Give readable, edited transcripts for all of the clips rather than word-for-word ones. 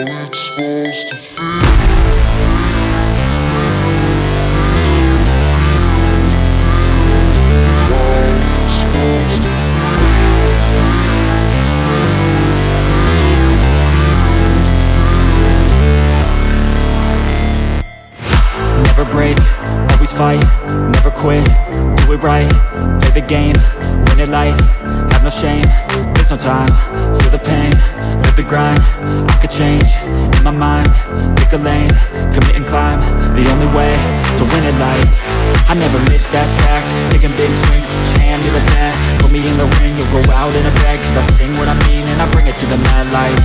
Never break, always fight, never quit, do it right, play the game, win it life, have no shame, there's no time, feel the pain, live the grind, I could change, in my mind, pick a lane, commit and climb, the only way to win it life. I never miss, that's fact, taking big swings, each hand to the bat, put me in the ring, you'll go out in a bag, cause I sing what I mean and I bring it to the mad light.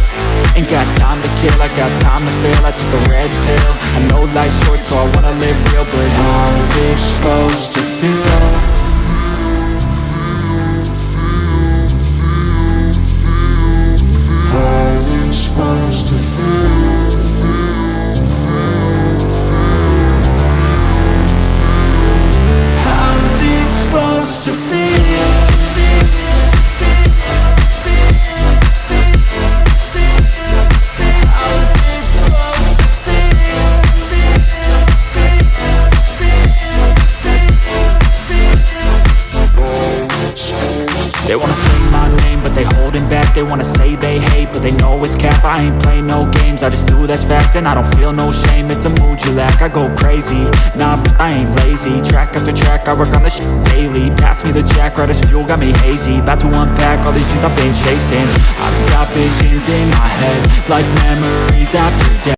Ain't got time to kill, I got time to feel, I took the red pill, I know life's short so I wanna live real, but how's it supposed to feel? How's it supposed to feel? How's it supposed to feel? They wanna say my name, but they holding back. They wanna say they hate, but they know it's cap. I ain't play no games, I just do that's fact. And I don't feel no shame, it's a mood you lack. I go crazy, nah, but I ain't lazy. Track after track, I work on this shit daily. Pass me the jack, right as fuel, got me hazy. About to unpack all these things I've been chasing. I've got visions in my head, like memories after death.